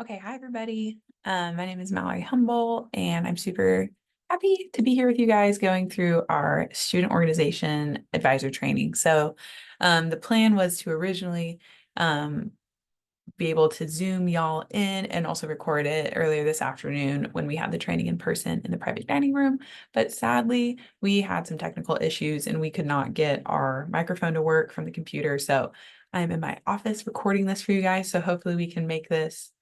Okay, hi everybody. My name is Mallory Humble, and I'm super happy to be here with you guys going through our student organization advisor training. The plan was to originally um, be able to Zoom y'all in and also record it earlier this afternoon when we had the training in person in the private dining room. But sadly, we had some technical issues and we could not get our microphone to work from the computer. So I'm in my office recording this for you guys. So hopefully we can make this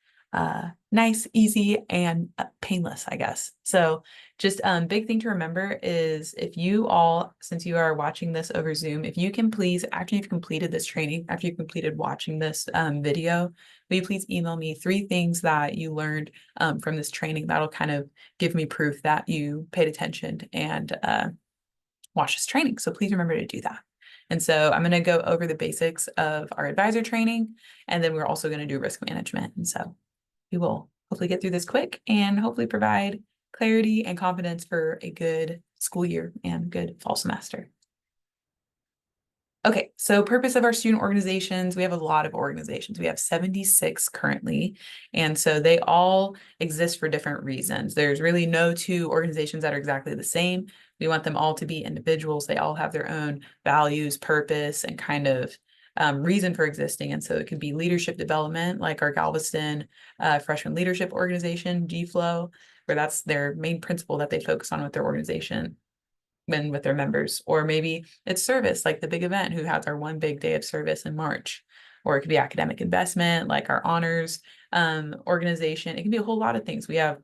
nice, easy, and painless, I guess. So just big thing to remember is if you all, since you are watching this over Zoom, if you can please, after you've completed this training, after you've completed watching this video, will you please email me 3 things that you learned from this training? That'll kind of give me proof that you paid attention and watched this training. So please remember to do that. And so I'm going to go over the basics of our advisor training, and then we're also going to do risk management. And so we will hopefully get through this quick and hopefully provide clarity and confidence for a good school year and good fall semester. Okay, so purpose of our student organizations, we have a lot of organizations. We have 76 currently, and so they all exist for different reasons. There's really no 2 organizations that are exactly the same. We want them all to be individuals. They all have their own values, purpose, and kind of reason for existing. And so it could be leadership development, like our Galveston Freshman Leadership Organization, GFLO, where that's their main principle that they focus on with their organization when with their members. Or maybe it's service, like the big event who has our one big day of service in March. Or it could be academic investment, like our honors organization. It can be a whole lot of things. We have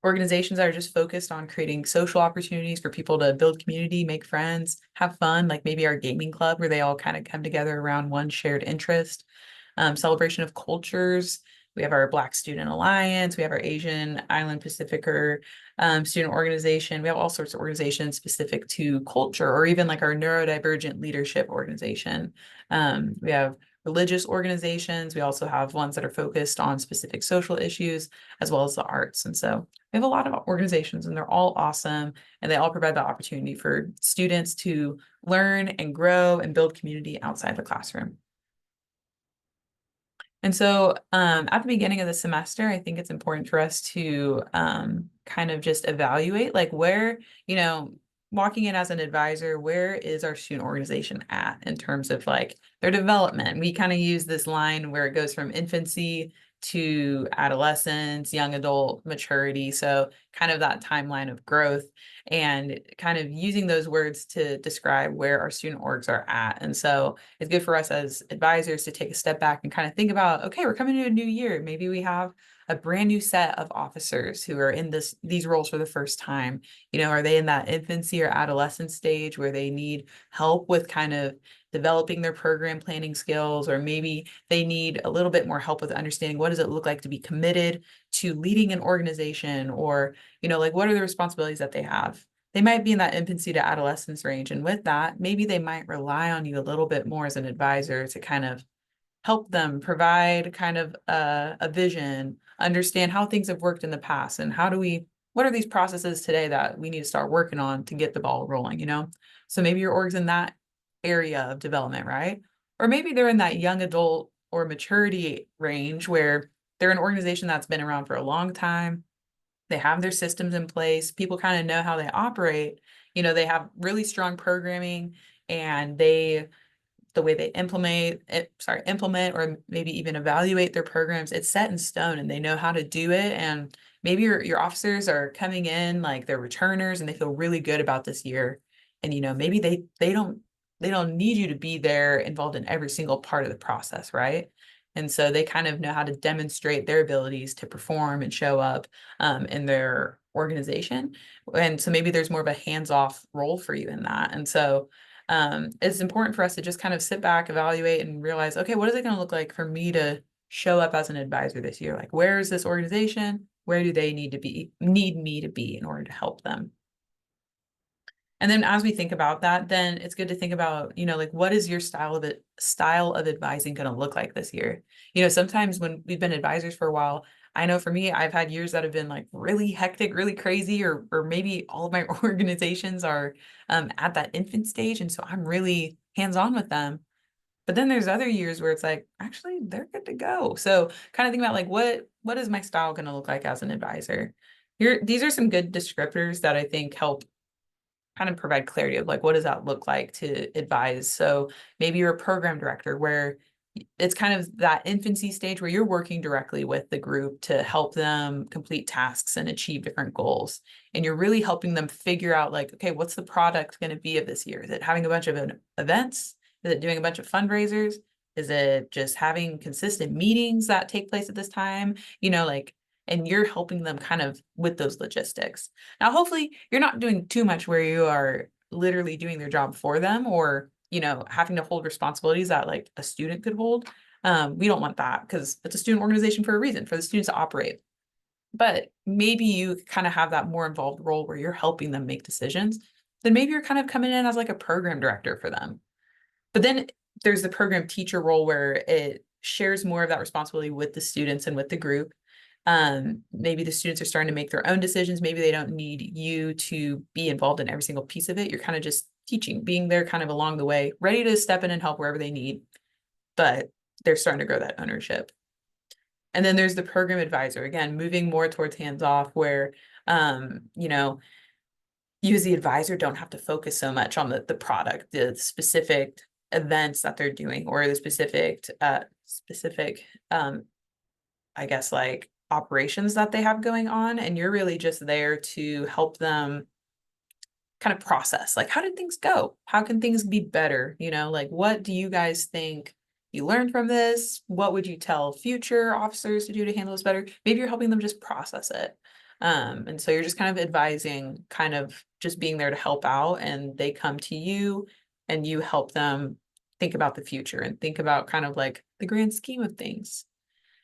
organizations that are just focused on creating social opportunities for people to build community, make friends, have fun, like maybe our gaming club where they all kind of come together around one shared interest. Celebration of cultures. We have our Black Student Alliance. We have our Asian Island Pacificer student organization. We have all sorts of organizations specific to culture, or even like our neurodivergent leadership organization. We have religious organizations. We also have ones that are focused on specific social issues, as well as the arts. And so we have a lot of organizations, and they're all awesome, and they all provide the opportunity for students to learn and grow and build community outside the classroom. And so at the beginning of the semester, I think it's important for us to kind of just evaluate like where, walking in as an advisor, where is our student organization at in terms of like their development? We kind of use this line where it goes from infancy to adolescence, young adult maturity. So kind of that timeline of growth and kind of using those words to describe where our student orgs are at. And so it's good for us as advisors to take a step back and kind of think about, okay, we're coming to a new year. Maybe we have a brand new set of officers who are in these roles for the first time. Are they in that infancy or adolescent stage where they need help with kind of developing their program planning skills, or maybe they need a little bit more help with understanding what does it look like to be committed to leading an organization, or, like what are the responsibilities that they have? They might be in that infancy to adolescence range. And with that, maybe they might rely on you a little bit more as an advisor to kind of help them provide kind of a vision, understand how things have worked in the past, and what are these processes today that we need to start working on to get the ball rolling? So maybe your org's in that area of development, right? Or maybe they're in that young adult or maturity range where they're an organization that's been around for a long time. They have their systems in place. People kind of know how they operate. They have really strong programming, and the way they implement or maybe even evaluate their programs, it's set in stone and they know how to do it. And maybe your officers are coming in like they're returners and they feel really good about this year. And maybe they don't need you to be there involved in every single part of the process, right? And so they kind of know how to demonstrate their abilities to perform and show up in their organization. And so maybe there's more of a hands-off role for you in that. And so it's important for us to just kind of sit back, evaluate, and realize, okay, what is it going to look like for me to show up as an advisor this year? Like, where is this organization? Where do they need me to be in order to help them? And then as we think about that, then it's good to think about, like what is your style of advising going to look like this year? Sometimes when we've been advisors for a while, I know for me, I've had years that have been like really hectic, really crazy, or maybe all of my organizations are at that infant stage. And so I'm really hands-on with them. But then there's other years where it's like, actually, they're good to go. So kind of think about like, what is my style going to look like as an advisor? Here, these are some good descriptors that I think help kind of provide clarity of like, what does that look like to advise? So maybe you're a program director where it's kind of that infancy stage where you're working directly with the group to help them complete tasks and achieve different goals. And you're really helping them figure out like, okay, what's the product going to be of this year? Is it having a bunch of events? Is it doing a bunch of fundraisers? Is it just having consistent meetings that take place at this time? Like, and you're helping them kind of with those logistics. Now, hopefully you're not doing too much where you are literally doing their job for them or having to hold responsibilities that like a student could hold. We don't want that because it's a student organization for a reason, for the students to operate. But maybe you kind of have that more involved role where you're helping them make decisions. Then maybe you're kind of coming in as like a program director for them. But then there's the program teacher role where it shares more of that responsibility with the students and with the group. Maybe the students are starting to make their own decisions. Maybe they don't need you to be involved in every single piece of it. You're kind of just teaching, being there kind of along the way, ready to step in and help wherever they need, but they're starting to grow that ownership. And then there's the program advisor, again, moving more towards hands-off where, you as the advisor don't have to focus so much on the product, the specific events that they're doing or the specific, I guess, like operations that they have going on. And you're really just there to help them kind of process, like, how did things go? How can things be better? Like, what do you guys think you learned from this? What would you tell future officers to do to handle this better? Maybe you're helping them just process it. And so you're just kind of advising, kind of just being there to help out, and they come to you and you help them think about the future and think about kind of like the grand scheme of things.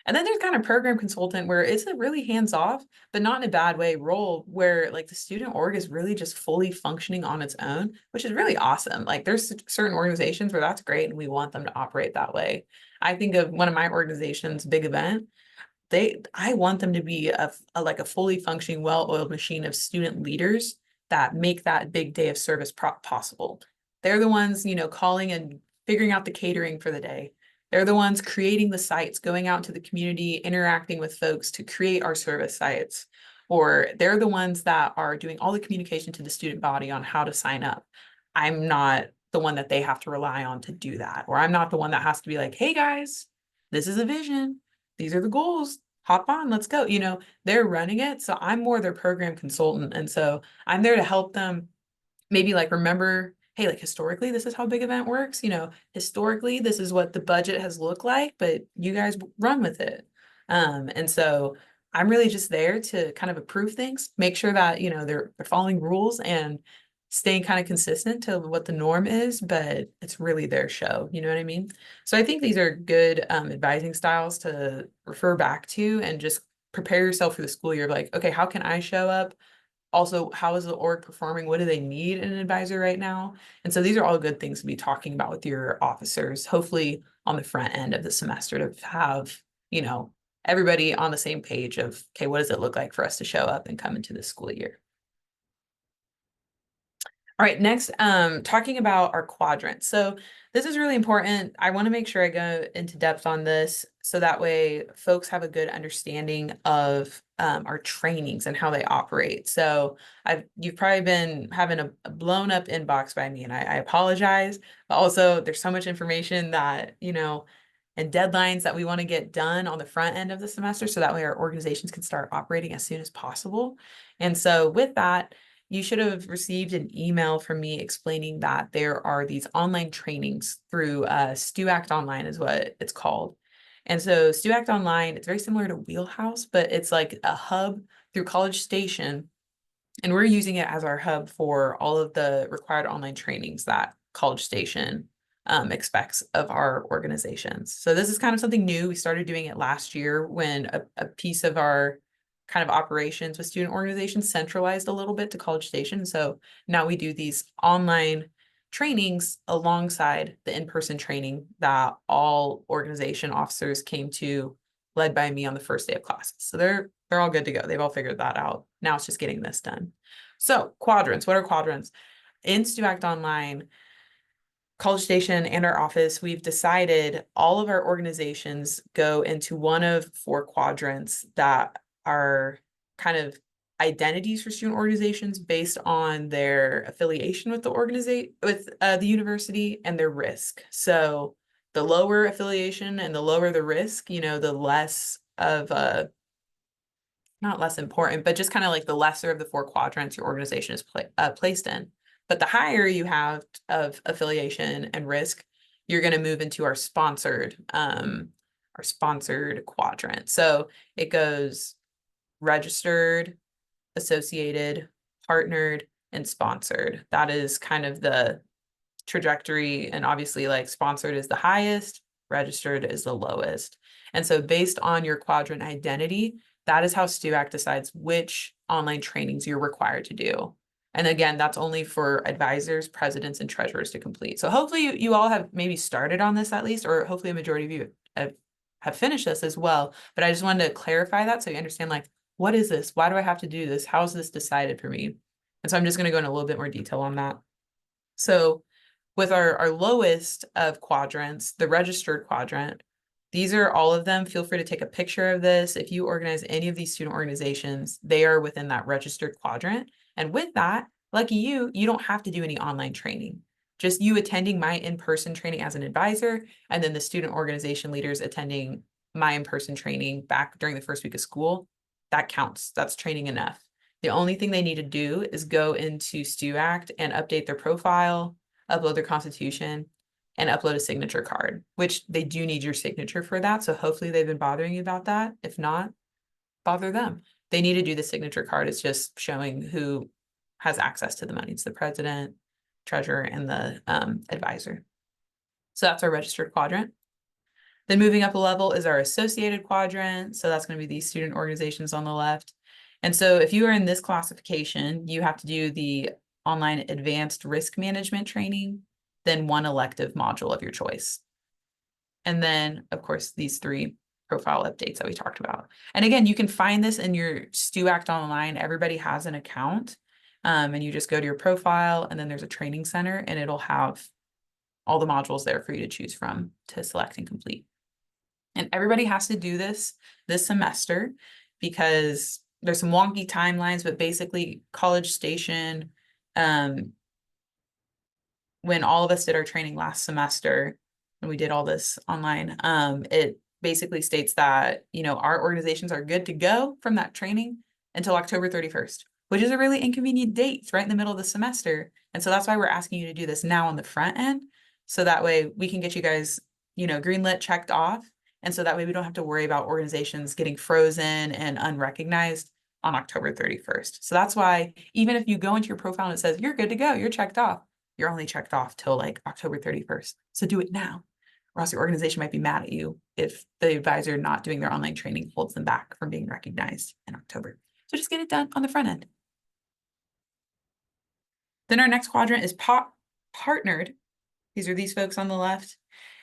And then there's kind of program consultant where it's a really hands-off, but not in a bad way role where like the student org is really just fully functioning on its own, which is really awesome. Like there's certain organizations where that's great and we want them to operate that way. I think of one of my organizations, Big Event, I want them to be like a fully functioning, well-oiled machine of student leaders that make that big day of service possible. They're the ones, calling and figuring out the catering for the day. They're the ones creating the sites, going out to the community, interacting with folks to create our service sites. Or they're the ones that are doing all the communication to the student body on how to sign up. I'm not the one that they have to rely on to do that. Or I'm not the one that has to be like, hey guys, this is a vision. These are the goals. Hop on, let's go. They're running it. So I'm more their program consultant. And so I'm there to help them maybe like remember, hey, like historically, this is how Big Event works. Historically, this is what the budget has looked like, but you guys run with it. And so I'm really just there to kind of approve things, make sure that, they're following rules and staying kind of consistent to what the norm is, but it's really their show. You know what I mean? So I think these are good advising styles to refer back to and just prepare yourself for the school year. Like, okay, how can I show up? Also, how is the org performing? What do they need in an advisor right now? And so these are all good things to be talking about with your officers, hopefully on the front end of the semester to have, everybody on the same page of, okay, what does it look like for us to show up and come into the school year? All right, next, talking about our quadrants. So this is really important. I want to make sure I go into depth on this so that way folks have a good understanding of our trainings and how they operate. So you've probably been having a blown up inbox by me, and I apologize. But also, there's so much information that and deadlines that we want to get done on the front end of the semester, so that way our organizations can start operating as soon as possible. And so with that, you should have received an email from me explaining that there are these online trainings through StuAct Online is what it's called. And so StuAct Online, it's very similar to Wheelhouse, but it's like a hub through College Station. And we're using it as our hub for all of the required online trainings that College Station expects of our organizations. So this is kind of something new. We started doing it last year when a piece of our kind of operations with student organizations centralized a little bit to College Station. So now we do these online trainings alongside the in-person training that all organization officers came to, led by me on the first day of classes. So they're all good to go. They've all figured that out. Now it's just getting this done. So quadrants, what are quadrants? In StuAct Online, College Station and our office, we've decided all of our organizations go into one of 4 quadrants that are kind of identities for student organizations based on their affiliation with the university and their risk. So the lower affiliation and the lower the risk, the less of a, not less important, but just kind of like the lesser of the 4 quadrants your organization is placed in. But the higher you have of affiliation and risk, you're going to move into our sponsored quadrant. So it goes registered, associated, partnered, and sponsored. That is kind of the trajectory. And obviously, like, sponsored is the highest, registered is the lowest. And so based on your quadrant identity, that is how STUAC decides which online trainings you're required to do. And again, that's only for advisors, presidents, and treasurers to complete. So hopefully you all have maybe started on this at least, or hopefully a majority of you have finished this as well. But I just wanted to clarify that so you understand, like, what is this? Why do I have to do this? How is this decided for me? And so I'm just going to go into a little bit more detail on that. So with our lowest of quadrants, the registered quadrant, these are all of them. Feel free to take a picture of this. If you organize any of these student organizations, they are within that registered quadrant. And with that, lucky you don't have to do any online training. Just you attending my in-person training as an advisor, and then the student organization leaders attending my in-person training back during the first week of school, that counts. That's training enough. The only thing they need to do is go into STUACT and update their profile, upload their constitution, and upload a signature card, which they do need your signature for that. So hopefully they've been bothering you about that. If not, bother them. They need to do the signature card. It's just showing who has access to the money. It's the president, treasurer, and the advisor. So that's our registered quadrant. Then moving up a level is our associated quadrant. So that's going to be these student organizations on the left. And so if you are in this classification, you have to do the online advanced risk management training, then one elective module of your choice. And then, of course, these 3 profile updates that we talked about. And again, you can find this in your STUACT online. Everybody has an account, and you just go to your profile, and then there's a training center, and it'll have all the modules there for you to choose from to select and complete. And everybody has to do this semester because there's some wonky timelines, but basically College Station, when all of us did our training last semester, and we did all this online, it basically states that, our organizations are good to go from that training until October 31st, which is a really inconvenient date. It's right in the middle of the semester. And so that's why we're asking you to do this now on the front end. So that way we can get you guys, greenlit, checked off. And so that way we don't have to worry about organizations getting frozen and unrecognized on October 31st. So that's why even if you go into your profile and it says you're good to go, you're checked off, you're only checked off till like October 31st. So do it now, or else your organization might be mad at you if the advisor not doing their online training holds them back from being recognized in October. So just get it done on the front end. Then our next quadrant is partnered. These are these folks on the left.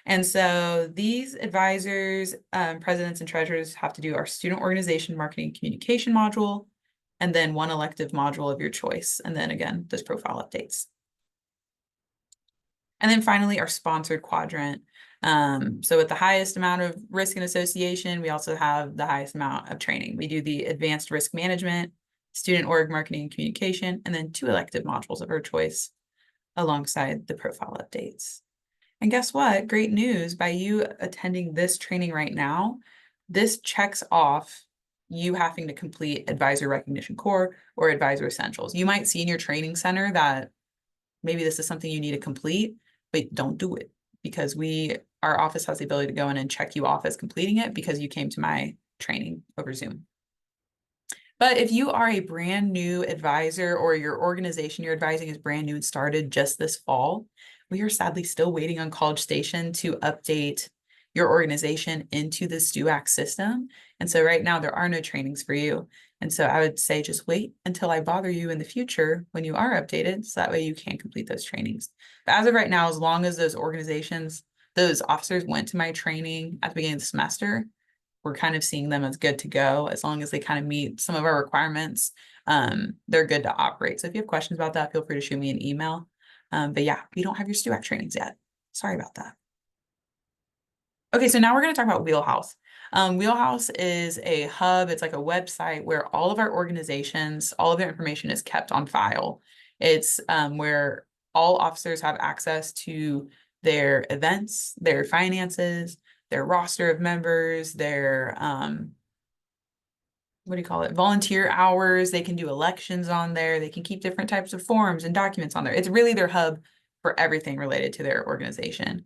And so these advisors, presidents, and treasurers have to do our student organization marketing communication module, and then one elective module of your choice. And then again, those profile updates. And then finally, our sponsored quadrant. So with the highest amount of risk and association, we also have the highest amount of training. We do the advanced risk management, student org marketing and communication, and then 2 elective modules of our choice alongside the profile updates. And guess what? Great news. By you attending this training right now, this checks off you having to complete Advisor Recognition Core or Advisor Essentials. You might see in your training center that maybe this is something you need to complete, but don't do it, because our office has the ability to go in and check you off as completing it because you came to my training over Zoom. But if you are a brand new advisor, or your organization you're advising is brand new and started just this fall, we are sadly still waiting on College Station to update your organization into the STUAC system. And so right now there are no trainings for you. And so I would say just wait until I bother you in the future when you are updated, so that way you can complete those trainings. But as of right now, as long as those officers went to my training at the beginning of the semester, we're kind of seeing them as good to go. As long as they kind of meet some of our requirements, they're good to operate. So if you have questions about that, feel free to shoot me an email. But yeah, you don't have your STUAC trainings yet. Sorry about that. Okay, so now we're going to talk about Wheelhouse. Wheelhouse is a hub. It's like a website where all of our organizations, all of their information is kept on file. It's where all officers have access to their events, their finances, their roster of members, their what do you call it? Volunteer hours. They can do elections on there. They can keep different types of forms and documents on there. It's really their hub for everything related to their organization.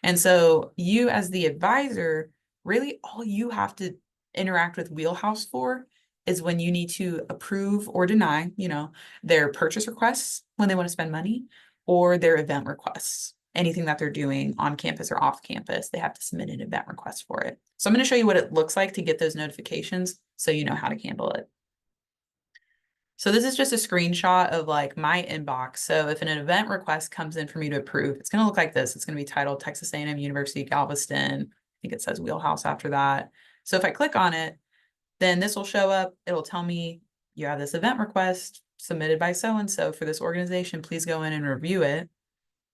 And so you as the advisor, really all you have to interact with Wheelhouse for is when you need to approve or deny, their purchase requests when they want to spend money, or their event requests. Anything that they're doing on campus or off campus, they have to submit an event request for it. So I'm going to show you what it looks like to get those notifications so you know how to handle it. So this is just a screenshot of like my inbox. So if an event request comes in for me to approve, it's going to look like this. It's going to be titled Texas A&M University Galveston. I think it says Wheelhouse after that. So if I click on it, then this will show up. It'll tell me you have this event request submitted by so-and-so for this organization. Please go in and review it.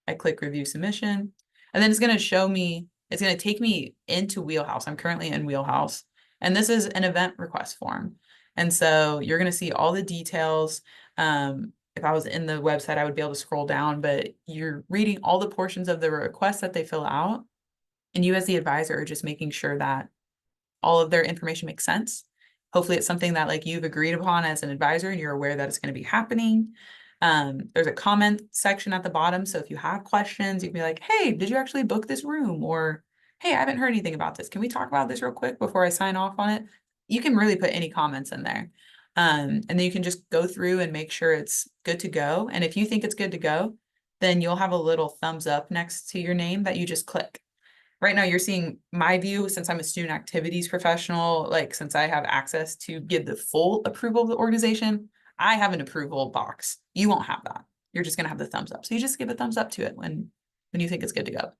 I click review submission, and then it's going to show me, it's going to take me into Wheelhouse. I'm currently in Wheelhouse, and this is an event request form. And so you're going to see all the details. If I was in the website, I would be able to scroll down, but you're reading all the portions of the request that they fill out. And you as the advisor are just making sure that all of their information makes sense. Hopefully it's something that like you've agreed upon as an advisor and you're aware that it's going to be happening. There's a comment section at the bottom. So if you have questions, you can be like, hey, did you actually book this room? Or, hey, I haven't heard anything about this. Can we talk about this real quick before I sign off on it? You can really put any comments in there. And then you can just go through and make sure it's good to go. And if you think it's good to go, then you'll have a little thumbs up next to your name that you just click. Right now you're seeing my view since I'm a student activities professional, like since I have access to give the full approval of the organization, I have an approval box. You won't have that. You're just going to have the thumbs up. So you just give a thumbs up to it when you think it's good to go.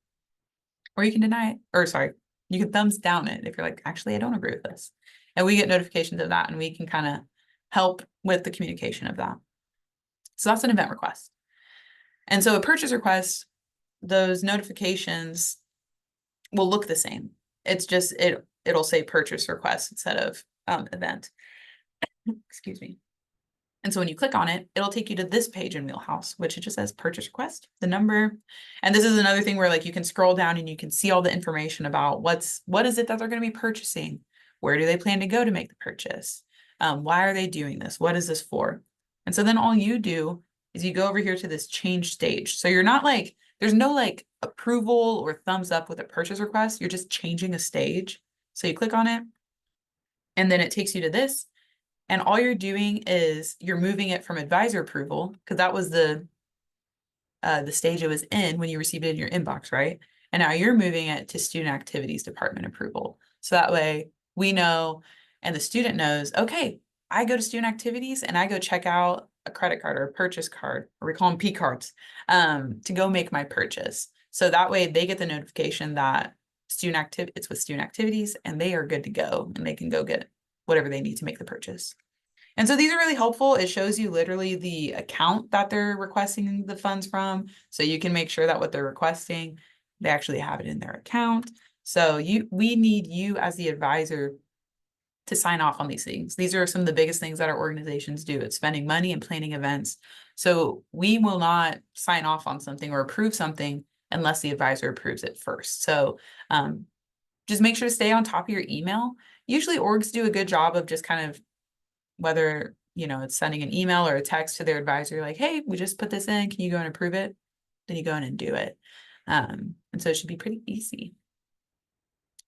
Or you can deny it, or sorry, you can thumbs down it if you're like, actually, I don't agree with this. And we get notifications of that and we can kind of help with the communication of that. So that's an event request. And so a purchase request, those notifications will look the same. It's just, it'll say purchase request instead of event. Excuse me. And so when you click on it, it'll take you to this page in Wheelhouse, which it just says purchase request, the number. And this is another thing where like you can scroll down and you can see all the information about what is it that they're going to be purchasing? Where do they plan to go to make the purchase? Why are they doing this? What is this for? And so then all you do is you go over here to this change stage. So you're not like, there's no like approval or thumbs up with a purchase request. You're just changing a stage. So you click on it and then it takes you to this. And all you're doing is you're moving it from advisor approval, because that was the stage it was in when you received it in your inbox, right? And now you're moving it to student activities department approval. So that way we know, and the student knows, okay, I go to student activities and I go check out a credit card or a purchase card, or we call them P cards, to go make my purchase. So that way they get the notification that it's with student activities and they are good to go and they can go get whatever they need to make the purchase. And so these are really helpful. It shows you literally the account that they're requesting the funds from. So you can make sure that what they're requesting, they actually have it in their account. So we need you as the advisor to sign off on these things. These are some of the biggest things that our organizations do. It's spending money and planning events. So we will not sign off on something or approve something unless the advisor approves it first. So just make sure to stay on top of your email. Usually orgs do a good job of just kind of, whether, it's sending an email or a text to their advisor, like, hey, we just put this in, can you go and approve it? Then you go in and do it. And so it should be pretty easy.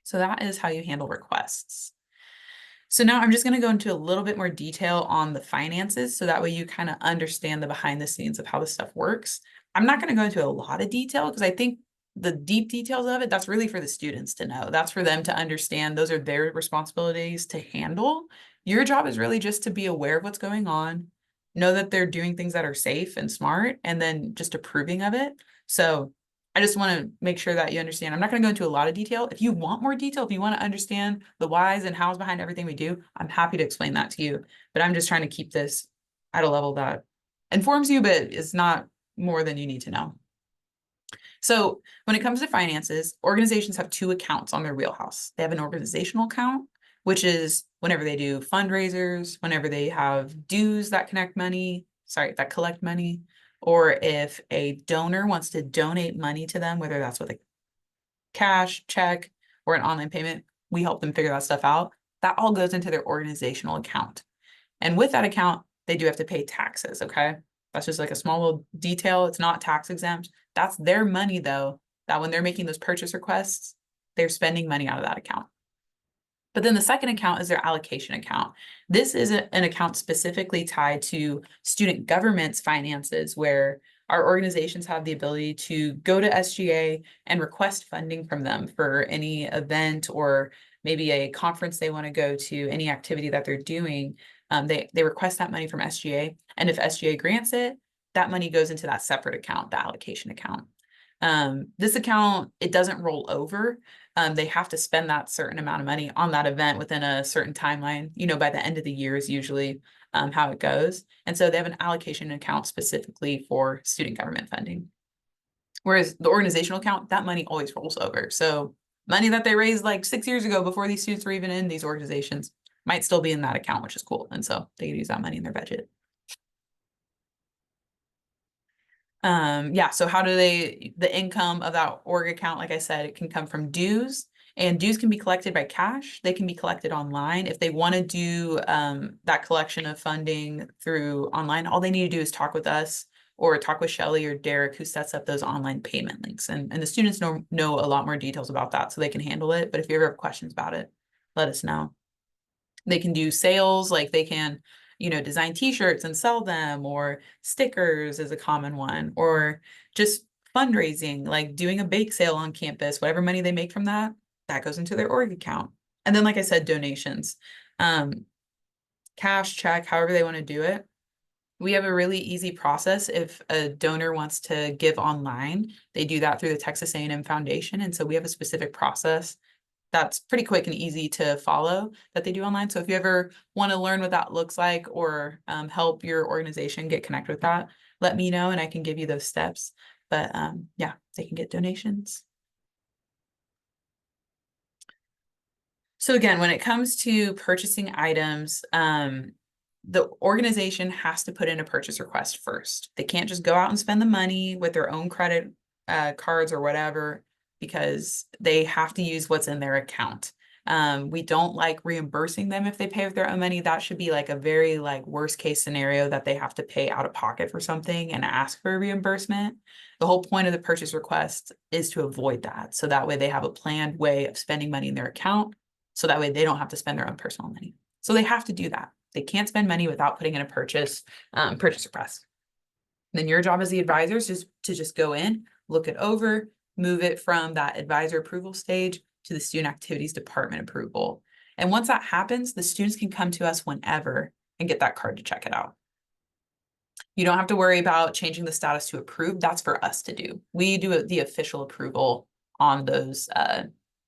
So that is how you handle requests. So now I'm just going to go into a little bit more detail on the finances. So that way you kind of understand the behind the scenes of how this stuff works. I'm not going to go into a lot of detail because I think the deep details of it, that's really for the students to know. That's for them to understand. Those are their responsibilities to handle. Your job is really just to be aware of what's going on, know that they're doing things that are safe and smart, and then just approving of it. So I just want to make sure that you understand. I'm not going to go into a lot of detail. If you want more detail, if you want to understand the whys and hows behind everything we do, I'm happy to explain that to you. But I'm just trying to keep this at a level that informs you, but is not more than you need to know. So when it comes to finances, organizations have two accounts on their wheelhouse. They have an organizational account, which is whenever they do fundraisers, whenever they have dues that that collect money, or if a donor wants to donate money to them, whether that's with a cash, check, or an online payment, we help them figure that stuff out. That all goes into their organizational account. And with that account, they do have to pay taxes, okay? That's just like a small little detail. It's not tax exempt. That's their money, though, that when they're making those purchase requests, they're spending money out of that account. But then the second account is their allocation account. This is an account specifically tied to student government's finances, where our organizations have the ability to go to SGA and request funding from them for any event or maybe a conference they want to go to, any activity that they're doing. They request that money from SGA, and if SGA grants it, that money goes into that separate account, the allocation account. This account, it doesn't roll over. They have to spend that certain amount of money on that event within a certain timeline. By the end of the year is usually how it goes. And so they have an allocation account specifically for student government funding. Whereas the organizational account, that money always rolls over. So money that they raised like 6 years ago before these students were even in these organizations might still be in that account, which is cool. And so they can use that money in their budget. Yeah, so how do the income of that org account, like I said, it can come from dues, and dues can be collected by cash. They can be collected online. If they want to do that collection of funding through online, all they need to do is talk with us or talk with Shelly or Derek, who sets up those online payment links. And the students know a lot more details about that, so they can handle it. But if you ever have questions about it, let us know. They can do sales, like they can design t-shirts and sell them, or stickers is a common one, or just fundraising, like doing a bake sale on campus. Whatever money they make from that goes into their org account. And then, like I said, donations, cash, check, however they want to do it. We have a really easy process. If a donor wants to give online, they do that through the Texas A&M Foundation. And so we have a specific process that's pretty quick and easy to follow that they do online. So if you ever want to learn what that looks like, or help your organization get connected with that, let me know and I can give you those steps. But yeah, they can get donations. So again, when it comes to purchasing items, the organization has to put in a purchase request first. They can't just go out and spend the money with their own credit cards or whatever, because they have to use what's in their account. We don't like reimbursing them if they pay with their own money. That should be like a very worst case scenario, that they have to pay out of pocket for something and ask for a reimbursement. The whole point of the purchase request is to avoid that. So that way they have a planned way of spending money in their account. So that way they don't have to spend their own personal money. So they have to do that. They can't spend money without putting in a purchase request. Then your job as the advisor is to just go in, look it over, move it from that advisor approval stage to the student activities department approval. And once that happens, the students can come to us whenever and get that card to check it out. You don't have to worry about changing the status to approved. That's for us to do. We do the official approval on those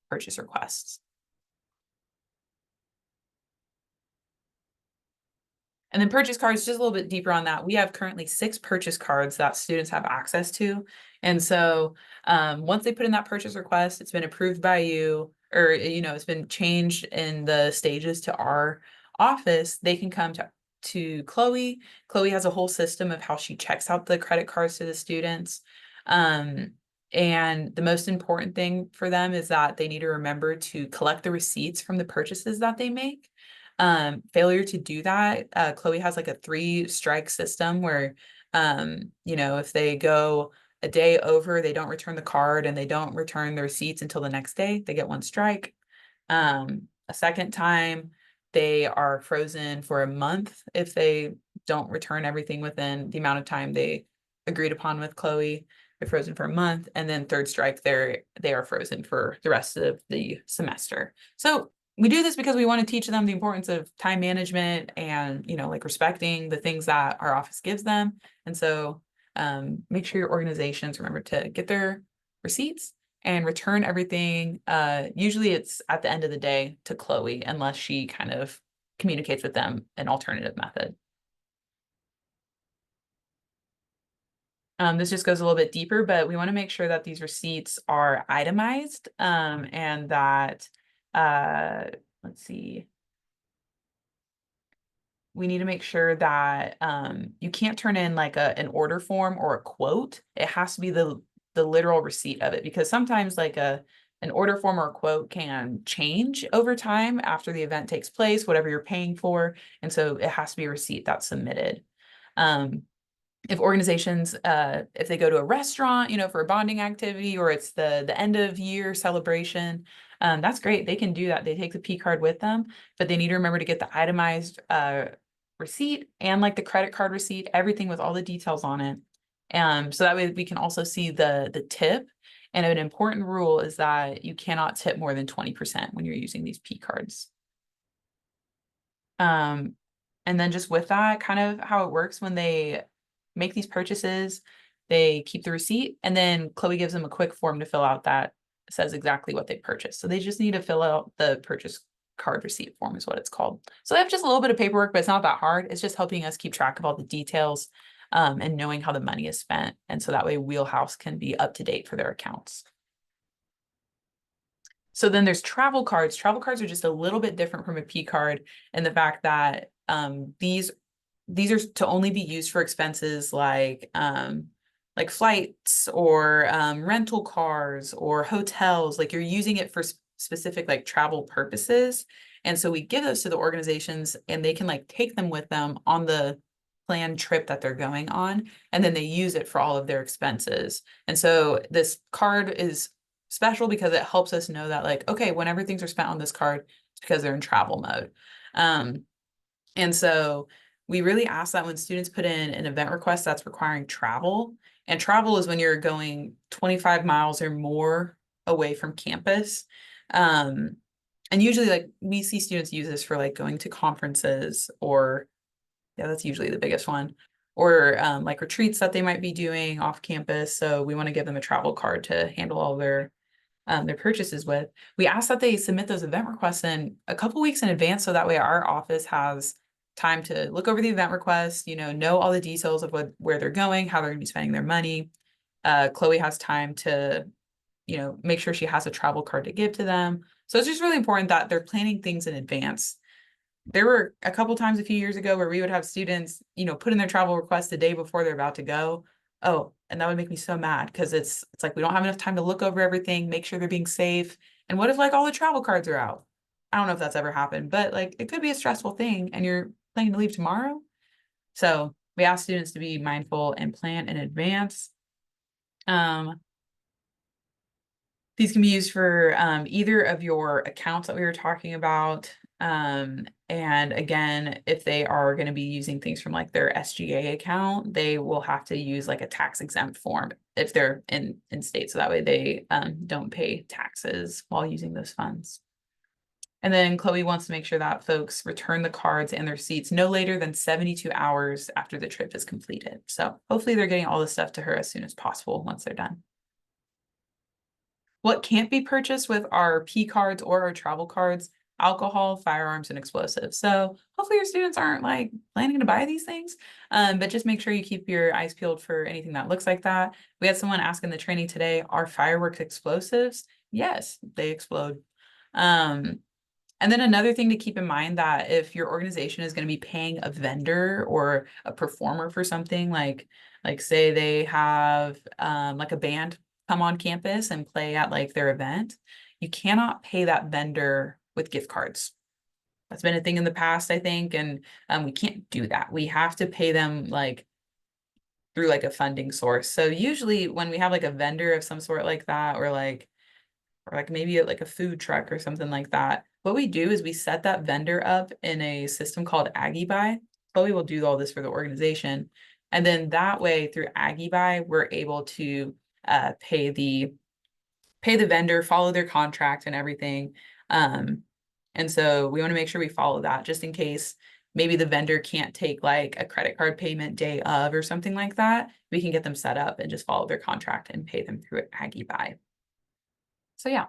purchase requests. And then purchase cards, just a little bit deeper on that. We have currently 6 purchase cards that students have access to. And so once they put in that purchase request, it's been approved by you, or it's been changed in the stages to our office, they can come to Chloe. Chloe has a whole system of how she checks out the credit cards to the students. And the most important thing for them is that they need to remember to collect the receipts from the purchases that they make. Failure to do that, Chloe has like a 3-strike system where if they go a day over, they don't return the card and they don't return the receipts until the next day, they get 1 strike. A second time, they are frozen for a month if they don't return everything within the amount of time they agreed upon with Chloe. They're frozen for a month. And then 3rd strike, they are frozen for the rest of the semester. So we do this because we want to teach them the importance of time management and, respecting the things that our office gives them. And so make sure your organizations remember to get their receipts and return everything. Usually it's at the end of the day to Chloe, unless she kind of communicates with them an alternative method. This just goes a little bit deeper, but we want to make sure that these receipts are itemized, and that, let's see, we need to make sure that you can't turn in like an order form or a quote. It has to be the literal receipt of it, because sometimes like an order form or a quote can change over time after the event takes place, whatever you're paying for. And so it has to be a receipt that's submitted. If organizations, if they go to a restaurant, for a bonding activity, or it's the end of year celebration, that's great. They can do that. They take the P card with them, but they need to remember to get the itemized receipt and like the credit card receipt, everything with all the details on it. So that way we can also see the tip. And an important rule is that you cannot tip more than 20% when you're using these P cards. And then just with that, kind of how it works when they make these purchases, they keep the receipt, and then Chloe gives them a quick form to fill out that says exactly what they purchased. So they just need to fill out the purchase card receipt form is what it's called. So they have just a little bit of paperwork, but it's not that hard. It's just helping us keep track of all the details, and knowing how the money is spent. And so that way Wheelhouse can be up to date for their accounts. So then there's travel cards. Travel cards are just a little bit different from a P card in the fact that these are to only be used for expenses like flights or rental cars or hotels. Like you're using it for specific like travel purposes. And so we give those to the organizations, and they can like take them with them on the planned trip that they're going on, and then they use it for all of their expenses. And so this card is special because it helps us know that like, okay, whenever things are spent on this card, it's because they're in travel mode. And so we really ask that when students put in an event request that's requiring travel, and travel is when you're going 25 miles or more away from campus. And usually like we see students use this for like going to conferences, or yeah, that's usually the biggest one, or like retreats that they might be doing off campus. So we want to give them a travel card to handle all their purchases with. We ask that they submit those event requests in a couple weeks in advance, so that way our office has time to look over the event request, know all the details of where they're going, how they're going to be spending their money. Chloe has time to, make sure she has a travel card to give to them. So it's just really important that they're planning things in advance. There were a couple times a few years ago where we would have students, put in their travel request the day before they're about to go. Oh, and that would make me so mad, because it's like we don't have enough time to look over everything, make sure they're being safe. And what if like all the travel cards are out? I don't know if that's ever happened, but like it could be a stressful thing, and you're planning to leave tomorrow. So we ask students to be mindful and plan in advance. These can be used for either of your accounts that we were talking about. And again, if they are going to be using things from like their SGA account, they will have to use like a tax exempt form if they're in state. So that way they don't pay taxes while using those funds. And then Chloe wants to make sure that folks return the cards and their receipts no later than 72 hours after the trip is completed. So hopefully they're getting all this stuff to her as soon as possible once they're done. What can't be purchased with our P cards or our travel cards: alcohol, firearms, and explosives. So hopefully your students aren't like planning to buy these things, but just make sure you keep your eyes peeled for anything that looks like that. We had someone ask in the training today, are fireworks explosives? Yes, they explode. And then another thing to keep in mind, that if your organization is going to be paying a vendor or a performer for something, like say they have like a band come on campus and play at like their event, you cannot pay that vendor with gift cards. That's been a thing in the past, I think, and we can't do that. We have to pay them like through like a funding source. So usually when we have like a vendor of some sort like that, or like maybe like a food truck or something like that, what we do is we set that vendor up in a system called AggieBuy. Chloe will do all this for the organization. And then that way through AggieBuy, we're able to pay the vendor, follow their contract and everything. And so we want to make sure we follow that, just in case maybe the vendor can't take like a credit card payment day of or something like that. We can get them set up and just follow their contract and pay them through AggieBuy. So yeah.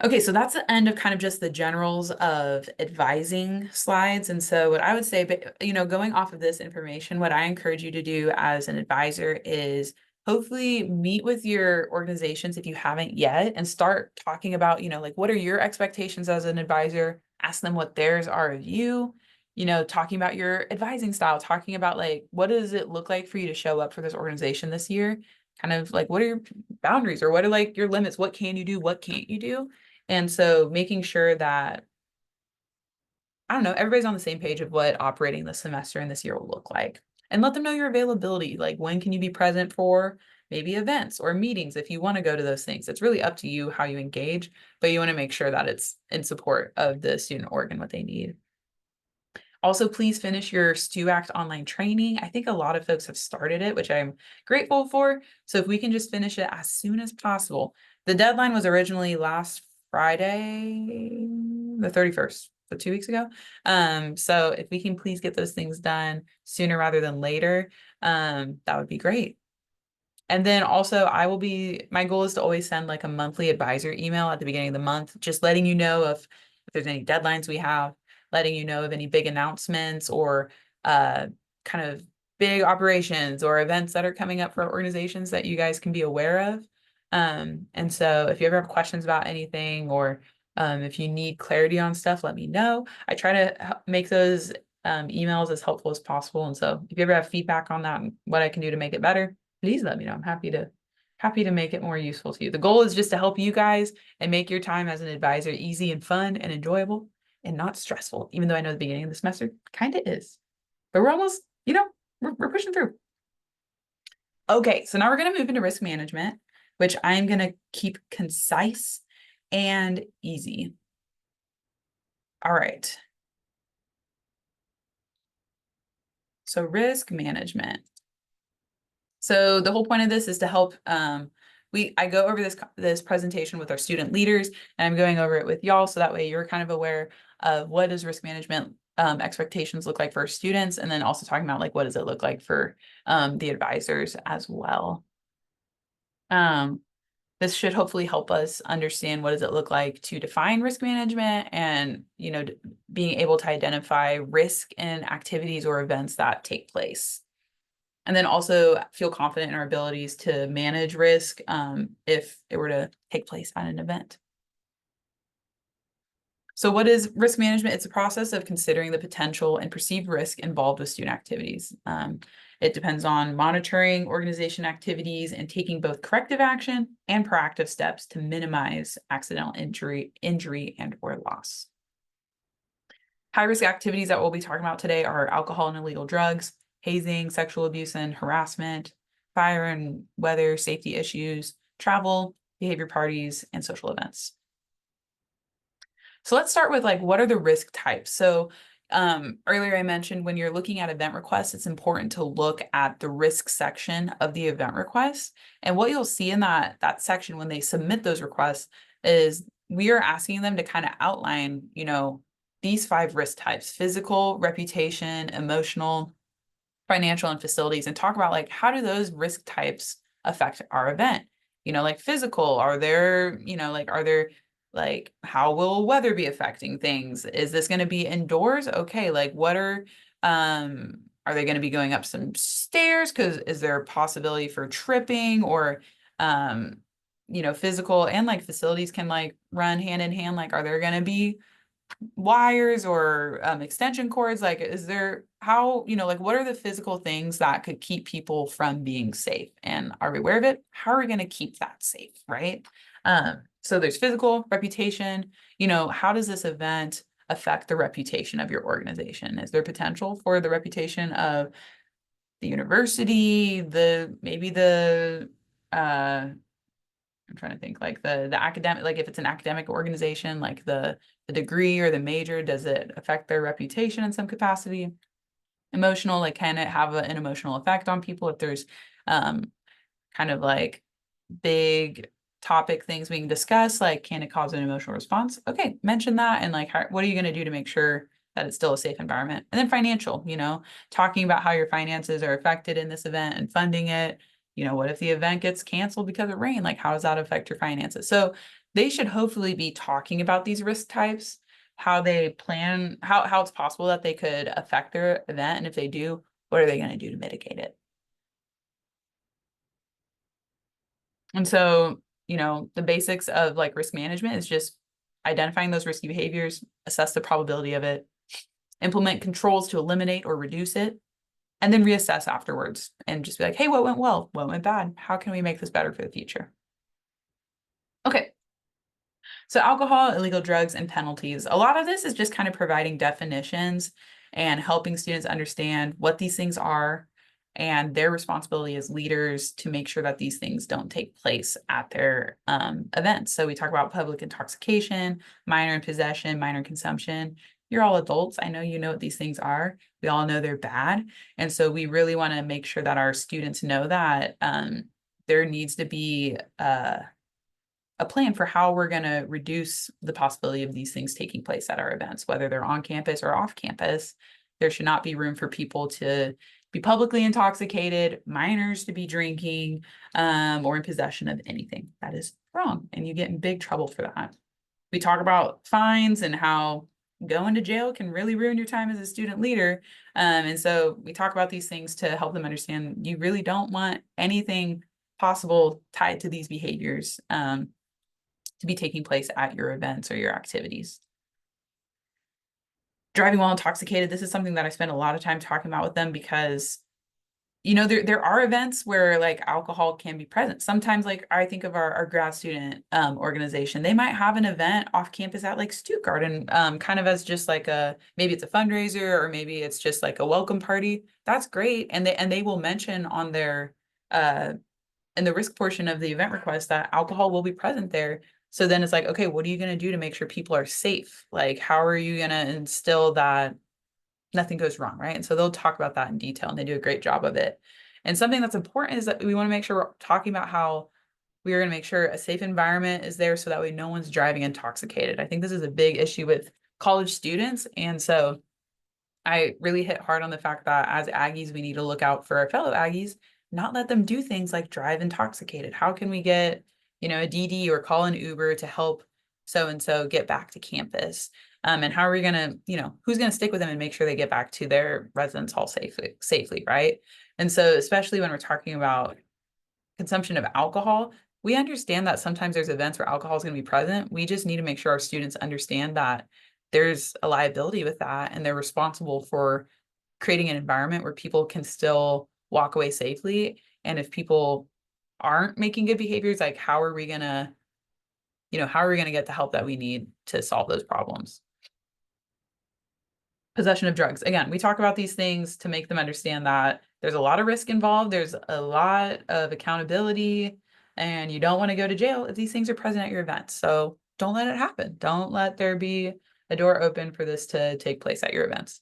Okay, so that's the end of kind of just the generals of advising slides. And so what I would say, but going off of this information, what I encourage you to do as an advisor is hopefully meet with your organizations if you haven't yet and start talking about, like what are your expectations as an advisor? Ask them what theirs are of you, talking about your advising style, talking about like what does it look like for you to show up for this organization this year? Kind of like what are your boundaries or what are like your limits? What can you do? What can't you do? And so making sure that, I don't know, everybody's on the same page of what operating this semester and this year will look like. And let them know your availability. Like when can you be present for maybe events or meetings if you want to go to those things. It's really up to you how you engage, but you want to make sure that it's in support of the student org and what they need. Also, please finish your STU-ACT online training. I think a lot of folks have started it, which I'm grateful for. So if we can just finish it as soon as possible. The deadline was originally last Friday, the 31st, so 2 weeks ago. So if we can please get those things done sooner rather than later, that would be great. And then also my goal is to always send like a monthly advisor email at the beginning of the month, just letting you know if there's any deadlines we have, letting you know of any big announcements or kind of big operations or events that are coming up for organizations that you guys can be aware of. And so if you ever have questions about anything or if you need clarity on stuff, let me know. I try to make those emails as helpful as possible. And so if you ever have feedback on that and what I can do to make it better, please let me know. I'm happy to make it more useful to you. The goal is just to help you guys and make your time as an advisor easy and fun and enjoyable and not stressful, even though I know the beginning of the semester kind of is. But we're almost, we're pushing through. Okay, so now we're going to move into risk management, which I'm going to keep concise and easy. All right. So risk management. So the whole point of this is to help, I go over this presentation with our student leaders, and I'm going over it with y'all, so that way you're kind of aware of what does risk management expectations look like for students, and then also talking about like what does it look like for the advisors as well. This should hopefully help us understand what does it look like to define risk management and, being able to identify risk in activities or events that take place. And then also feel confident in our abilities to manage risk if it were to take place at an event. So what is risk management? It's a process of considering the potential and perceived risk involved with student activities. It depends on monitoring organization activities and taking both corrective action and proactive steps to minimize accidental injury and or loss. High-risk activities that we'll be talking about today are alcohol and illegal drugs, hazing, sexual abuse and harassment, fire and weather safety issues, travel, behavior parties, and social events. So let's start with like, what are the risk types? So earlier I mentioned when you're looking at event requests, it's important to look at the risk section of the event request. And what you'll see in that section when they submit those requests is we are asking them to kind of outline, these 5 risk types: physical, reputation, emotional, financial, and facilities, and talk about like, how do those risk types affect our event? Like physical, are there how will weather be affecting things? Is this going to be indoors? Okay, like what are they going to be going up some stairs? Because is there a possibility for tripping or physical and like facilities can like run hand in hand. Like, are there going to be wires or extension cords? Like, is there what are the physical things that could keep people from being safe? And are we aware of it? How are we going to keep that safe, right? So there's physical, reputation, how does this event affect the reputation of your organization? Is there potential for the reputation of the university, I'm trying to think like the academic, like if it's an academic organization, like the degree or the major, does it affect their reputation in some capacity? Emotional, like can it have an emotional effect on people if there's kind of like big topic things being discussed, like can it cause an emotional response? Okay, mention that. And like what are you going to do to make sure that it's still a safe environment? And then financial, talking about how your finances are affected in this event and funding it. What if the event gets canceled because of rain? Like, how does that affect your finances? So they should hopefully be talking about these risk types, how they plan, how it's possible that they could affect their event. And if they do, what are they going to do to mitigate it? And so, the basics of like risk management is just identifying those risky behaviors, assess the probability of it, implement controls to eliminate or reduce it, and then reassess afterwards and just be like, hey, what went well? What went bad? How can we make this better for the future? Okay. So alcohol, illegal drugs, and penalties. A lot of this is just kind of providing definitions and helping students understand what these things are and their responsibility as leaders to make sure that these things don't take place at their events. So we talk about public intoxication, minor in possession, minor in consumption. You're all adults. I know you know what these things are. We all know they're bad. And so we really want to make sure that our students know that there needs to be a plan for how we're going to reduce the possibility of these things taking place at our events, whether they're on campus or off campus. There should not be room for people to be publicly intoxicated, minors to be drinking, or in possession of anything. That is wrong, and you get in big trouble for that. We talk about fines and how going to jail can really ruin your time as a student leader. And so we talk about these things to help them understand you really don't want anything possible tied to these behaviors to be taking place at your events or your activities. Driving while intoxicated, this is something that I spend a lot of time talking about with them because there are events where like alcohol can be present. Sometimes, like I think of our grad student organization, they might have an event off campus at like Stuttgart and kind of as just like maybe it's a fundraiser or maybe it's just like a welcome party. That's great. And they will mention on their in the risk portion of the event request that alcohol will be present there. So then it's like, okay, what are you going to do to make sure people are safe? Like, how are you going to instill that nothing goes wrong, right? And so they'll talk about that in detail and they do a great job of it. And something that's important is that we want to make sure we're talking about how we are going to make sure a safe environment is there so that way no one's driving intoxicated. I think this is a big issue with college students. And so I really hit hard on the fact that as Aggies, we need to look out for our fellow Aggies, not let them do things like drive intoxicated. How can we get, a DD or call an Uber to help so-and-so get back to campus? And how are we going to, who's going to stick with them and make sure they get back to their residence hall safely, right? And so especially when we're talking about consumption of alcohol, we understand that sometimes there's events where alcohol is going to be present. We just need to make sure our students understand that there's a liability with that and they're responsible for creating an environment where people can still walk away safely. And if people aren't making good behaviors, like how are we gonna get the help that we need to solve those problems? Possession of drugs. Again, we talk about these things to make them understand that there's a lot of risk involved. There's a lot of accountability and you don't want to go to jail if these things are present at your event. So don't let it happen. Don't let there be a door open for this to take place at your events.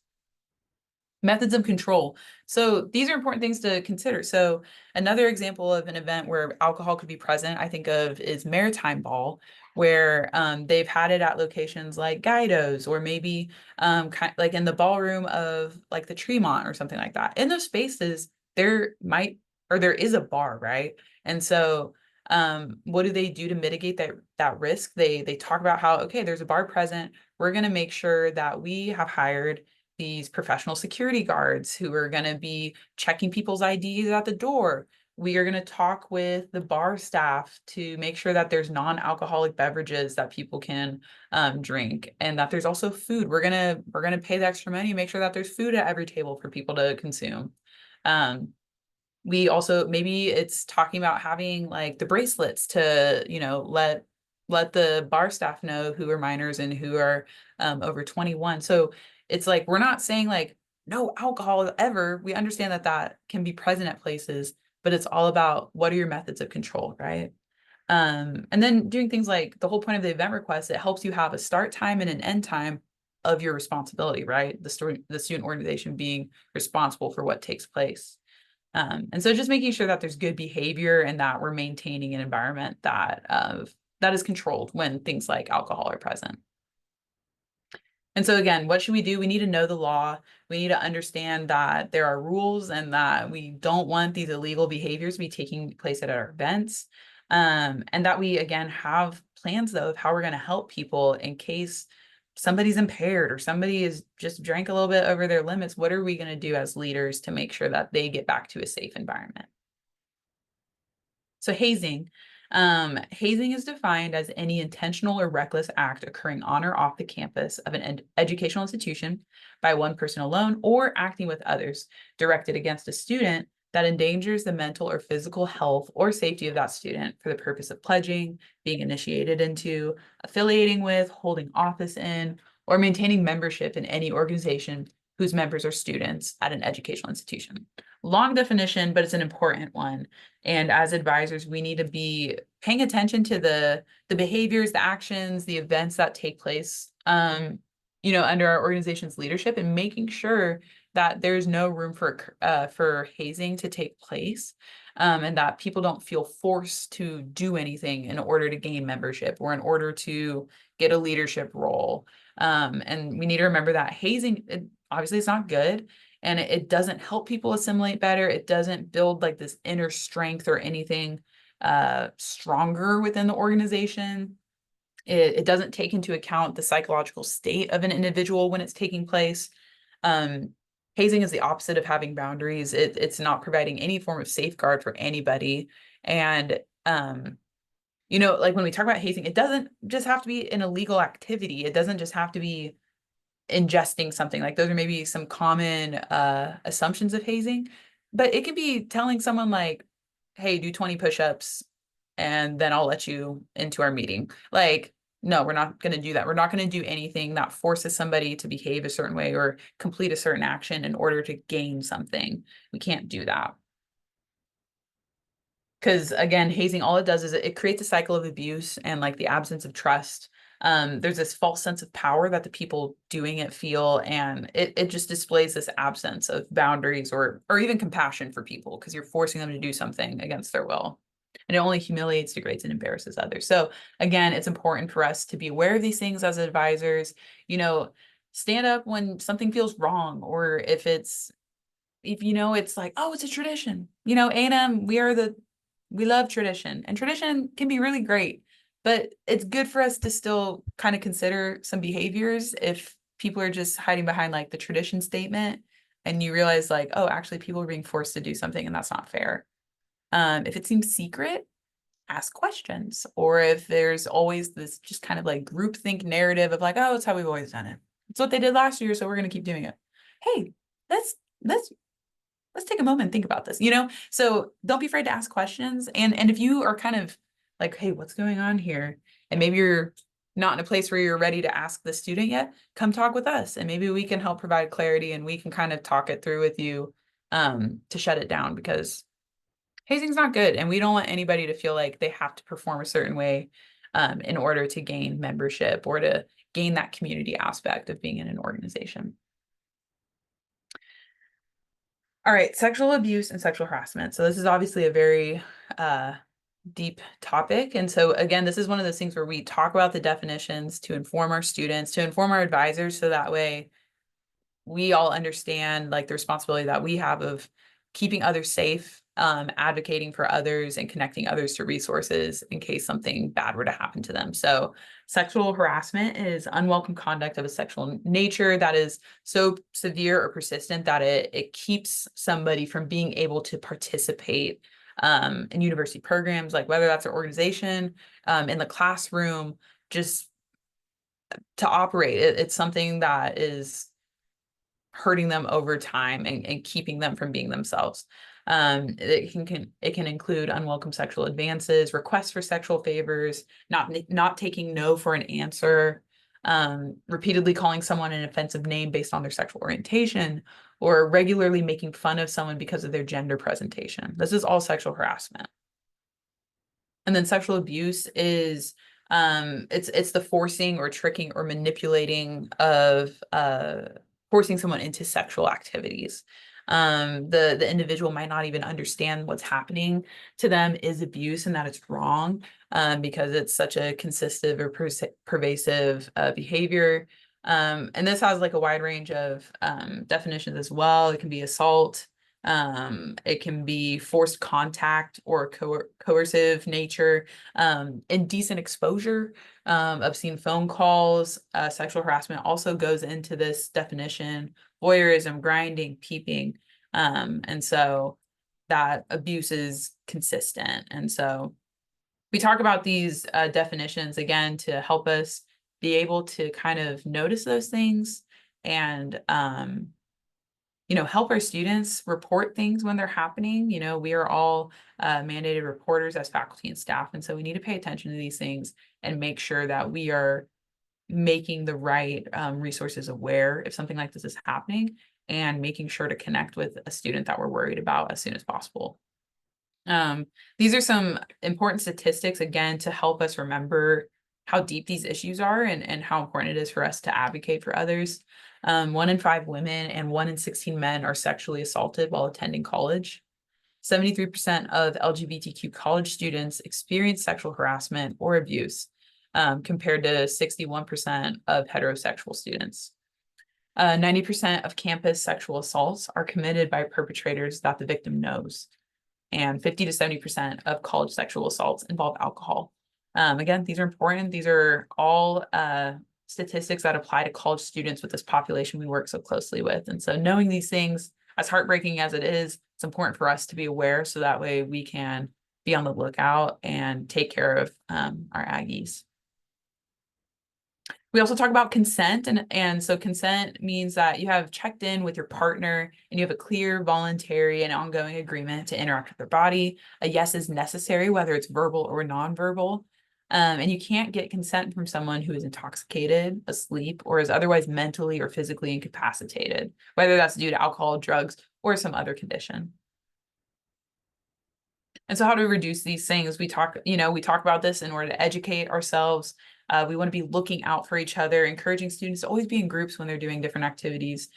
Methods of control. So these are important things to consider. So another example of an event where alcohol could be present, I think of is Maritime Ball, where they've had it at locations like Guido's or maybe like in the ballroom of like the Tremont or something like that. In those spaces, there is a bar, right? And so what do they do to mitigate that risk? They talk about how, okay, there's a bar present. We're going to make sure that we have hired these professional security guards who are going to be checking people's IDs at the door. We are going to talk with the bar staff to make sure that there's non-alcoholic beverages that people can drink, and that there's also food. We're gonna pay the extra money, make sure that there's food at every table for people to consume. We also, maybe it's talking about having like the bracelets to let the bar staff know who are minors and who are over 21. So it's like we're not saying like no alcohol ever. We understand that can be present at places, but it's all about what are your methods of control, right? And then doing things like the whole point of the event request, it helps you have a start time and an end time of your responsibility, right? The student organization being responsible for what takes place. And so just making sure that there's good behavior and that we're maintaining an environment that is controlled when things like alcohol are present. And so again, what should we do? We need to know the law. We need to understand that there are rules and that we don't want these illegal behaviors to be taking place at our events. And that we, again, have plans though of how we're going to help people in case somebody's impaired or somebody is just drank a little bit over their limits. What are we going to do as leaders to make sure that they get back to a safe environment? So hazing. Hazing is defined as any intentional or reckless act occurring on or off the campus of an educational institution by one person alone or acting with others directed against a student that endangers the mental or physical health or safety of that student for the purpose of pledging, being initiated into, affiliating with, holding office in, or maintaining membership in any organization whose members are students at an educational institution. Long definition, but it's an important one. And as advisors, we need to be paying attention to the behaviors, the actions, the events that take place, under our organization's leadership, and making sure that there's no room for hazing to take place, and that people don't feel forced to do anything in order to gain membership or in order to get a leadership role. And we need to remember that hazing, obviously, it's not good. And it doesn't help people assimilate better. It doesn't build like this inner strength or anything stronger within the organization. It doesn't take into account the psychological state of an individual when it's taking place. Hazing is the opposite of having boundaries. It's not providing any form of safeguard for anybody. And like when we talk about hazing, it doesn't just have to be an illegal activity. It doesn't just have to be ingesting something. Like those are maybe some common assumptions of hazing, but it could be telling someone like, hey, do 20 push-ups and then I'll let you into our meeting. Like, no, we're not going to do that. We're not going to do anything that forces somebody to behave a certain way or complete a certain action in order to gain something. We can't do that. Because again, hazing, all it does is it creates a cycle of abuse and like the absence of trust. There's this false sense of power that the people doing it feel, and it just displays this absence of boundaries or even compassion for people because you're forcing them to do something against their will. And it only humiliates, degrades, and embarrasses others. So again, it's important for us to be aware of these things as advisors, stand up when something feels wrong, or if it's like, oh, it's a tradition. A&M, we love tradition, and tradition can be really great, but it's good for us to still kind of consider some behaviors if people are just hiding behind like the tradition statement and you realize like, oh, actually people are being forced to do something and that's not fair. If it seems secret, ask questions. Or if there's always this just kind of like groupthink narrative of like, oh, it's how we've always done it. It's what they did last year, so we're going to keep doing it. Hey, let's take a moment and think about this, So don't be afraid to ask questions. And if you are kind of like, hey, what's going on here? And maybe you're not in a place where you're ready to ask the student yet, come talk with us. And maybe we can help provide clarity and we can kind of talk it through with you to shut it down, because hazing's not good. And we don't want anybody to feel like they have to perform a certain way in order to gain membership or to gain that community aspect of being in an organization. All right, sexual abuse and sexual harassment. So this is obviously a very deep topic. And so again, this is one of those things where we talk about the definitions to inform our students, to inform our advisors, so that way we all understand like the responsibility that we have of keeping others safe, advocating for others, and connecting others to resources in case something bad were to happen to them. So sexual harassment is unwelcome conduct of a sexual nature that is so severe or persistent that it keeps somebody from being able to participate in university programs, like whether that's an organization, in the classroom, just to operate. It's something that is hurting them over time and keeping them from being themselves. It can include unwelcome sexual advances, requests for sexual favors, not taking no for an answer, repeatedly calling someone an offensive name based on their sexual orientation, or regularly making fun of someone because of their gender presentation. This is all sexual harassment. And then sexual abuse is it's the forcing or tricking or manipulating of forcing someone into sexual activities. The individual might not even understand what's happening to them is abuse and that it's wrong, because it's such a consistent or pervasive behavior. And this has like a wide range of definitions as well. It can be assault, It can be forced contact or coercive nature, indecent exposure, obscene phone calls, sexual harassment also goes into this definition, voyeurism, grinding, peeping. And so that abuse is consistent. And so we talk about these definitions again to help us be able to kind of notice those things and help our students report things when they're happening. We are all mandated reporters as faculty and staff, and so we need to pay attention to these things and make sure that we are making the right resources aware if something like this is happening, and making sure to connect with a student that we're worried about as soon as possible. These are some important statistics, again, to help us remember how deep these issues are and how important it is for us to advocate for others. 1 in 5 women and 1 in 16 men are sexually assaulted while attending college. 73% of LGBTQ college students experience sexual harassment or abuse, compared to 61% of heterosexual students. 90% of campus sexual assaults are committed by perpetrators that the victim knows. And 50 to 70% of college sexual assaults involve alcohol. Again, these are important. These are all statistics that apply to college students with this population we work so closely with. And so knowing these things, as heartbreaking as it is, it's important for us to be aware so that way we can be on the lookout and take care of our Aggies. We also talk about consent, and so consent means that you have checked in with your partner and you have a clear, voluntary, and ongoing agreement to interact with their body. A yes is necessary, whether it's verbal or nonverbal. And you can't get consent from someone who is intoxicated, asleep, or is otherwise mentally or physically incapacitated, whether that's due to alcohol, drugs, or some other condition. And so how to reduce these things? We talk about this in order to educate ourselves. We want to be looking out for each other, encouraging students to always be in groups when they're doing different activities,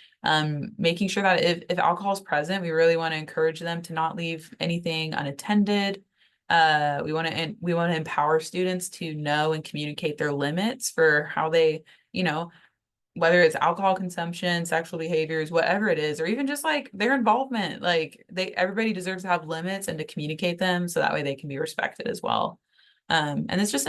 making sure that if alcohol is present, we really want to encourage them to not leave anything unattended. We want to empower students to know and communicate their limits for how they, whether it's alcohol consumption, sexual behaviors, whatever it is, or even just like their involvement, like everybody deserves to have limits and to communicate them so that way they can be respected as well. And it's just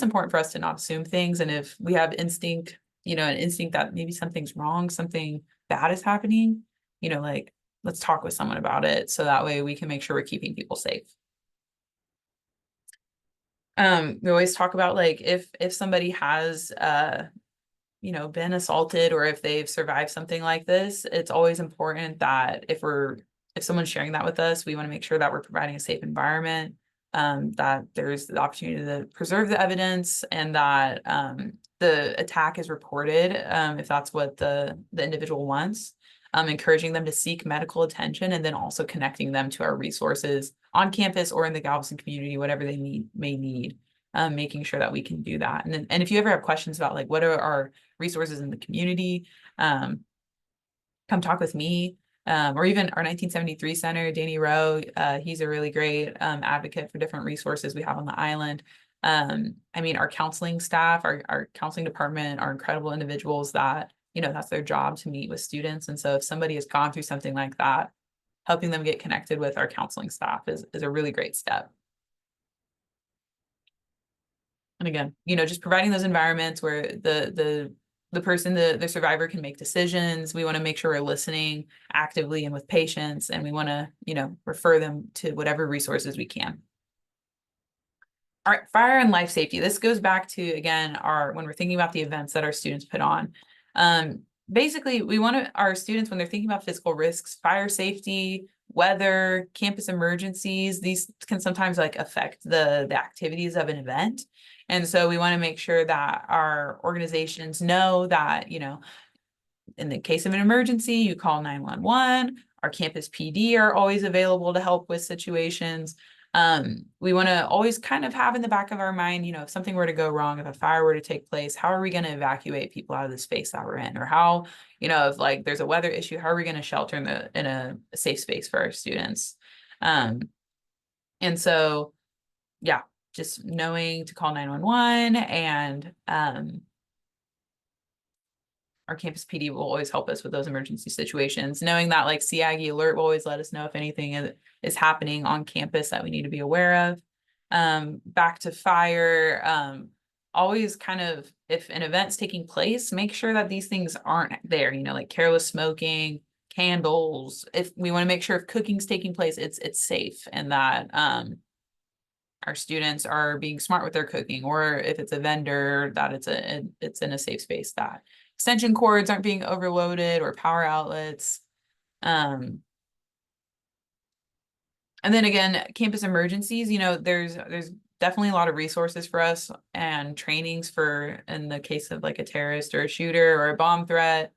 important for us to not assume things. And if we have an instinct that maybe something's wrong, something bad is happening, like let's talk with someone about it so that way we can make sure we're keeping people safe. We always talk about like if somebody has been assaulted or if they've survived something like this, it's always important that if someone's sharing that with us, we want to make sure that we're providing a safe environment, that there's the opportunity to preserve the evidence, and that the attack is reported if that's what the individual wants, encouraging them to seek medical attention, and then also connecting them to our resources on campus or in the Galveston community, whatever they may need. Making sure that we can do that. And if you ever have questions about like what are our resources in the community, come talk with me, or even our 1973 Center, Danny Rowe. He's a really great advocate for different resources we have on the island. Our counseling staff, our counseling department are incredible individuals that, that's their job to meet with students. And so if somebody has gone through something like that, helping them get connected with our counseling staff is a really great step. And again, just providing those environments where the person, the survivor can make decisions. We want to make sure we're listening actively and with patience, and we want to, refer them to whatever resources we can. All right, fire and life safety. This goes back to, again, when we're thinking about the events that our students put on. Basically, we want our students, when they're thinking about physical risks, fire safety, weather, campus emergencies, these can sometimes like affect the activities of an event. And so we want to make sure that our organizations know that, in the case of an emergency, you call 911. Our campus PD are always available to help with situations. We want to always kind of have in the back of our mind, if something were to go wrong, if a fire were to take place, how are we going to evacuate people out of the space that we're in? Or how, if like there's a weather issue, how are we going to shelter in a safe space for our students? And so, yeah, just knowing to call 911 and our campus PD will always help us with those emergency situations, knowing that like CAGI alert will always let us know if anything is happening on campus that we need to be aware of. Back to fire, always kind of, if an event's taking place, make sure that these things aren't there, you know, like careless smoking, candles. If we want to make sure if cooking's taking place, it's safe, and that our students are being smart with their cooking, or if it's a vendor, that it's in a safe space, that extension cords aren't being overloaded, or power outlets. And then again, campus emergencies, you know, there's definitely a lot of resources for us and trainings for, in the case of like a terrorist or a shooter or a bomb threat,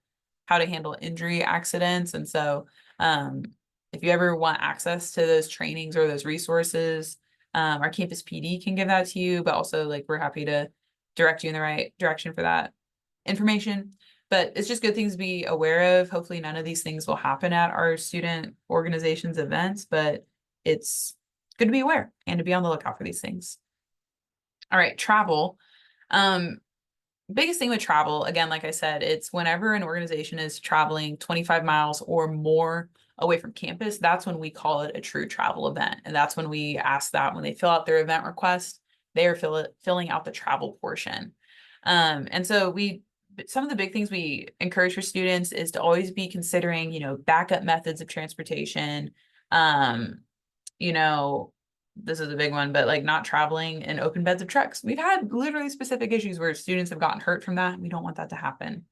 how to handle injury accidents. And so if you ever want access to those trainings or those resources, our campus PD can give that to you, but also like we're happy to direct you in the right direction for that information. But it's just good things to be aware of. Hopefully none of these things will happen at our student organizations events, but it's good to be aware and to be on the lookout for these things. All right, travel. Biggest thing with travel, again, like I said, it's whenever an organization is traveling 25 miles or more away from campus, that's when we call it a true travel event. And that's when we ask that when they fill out their event request, they are filling out the travel portion. And so some of the big things we encourage for students is to always be considering, you know, backup methods of transportation. You know, this is a big one, but like not traveling in open beds of trucks. We've had literally specific issues where students have gotten hurt from that. We don't want that to happen.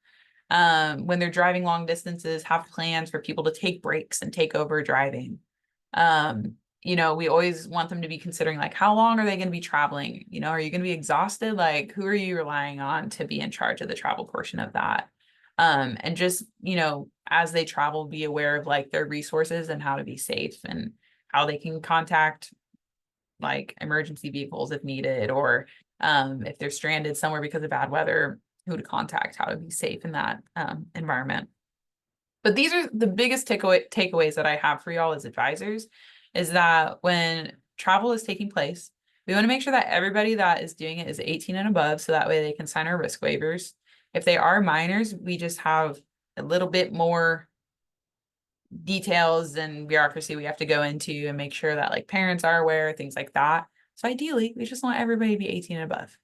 When they're driving long distances, have plans for people to take breaks and take over driving. You know, we always want them to be considering like, how long are they going to be traveling? You know, are you going to be exhausted? Like, who are you relying on to be in charge of the travel portion of that? And just, you know, as they travel, be aware of like their resources and how to be safe and how they can contact like emergency vehicles if needed, or if they're stranded somewhere because of bad weather, who to contact, how to be safe in that environment. But these are the biggest takeaways that I have for y'all as advisors, is that when travel is taking place, we want to make sure that everybody that is doing it is 18 and above, so that way they can sign our risk waivers. If they are minors, we just have a little bit more details and bureaucracy we have to go into and make sure that like parents are aware, things like that. So ideally, we just want everybody to be 18 and above.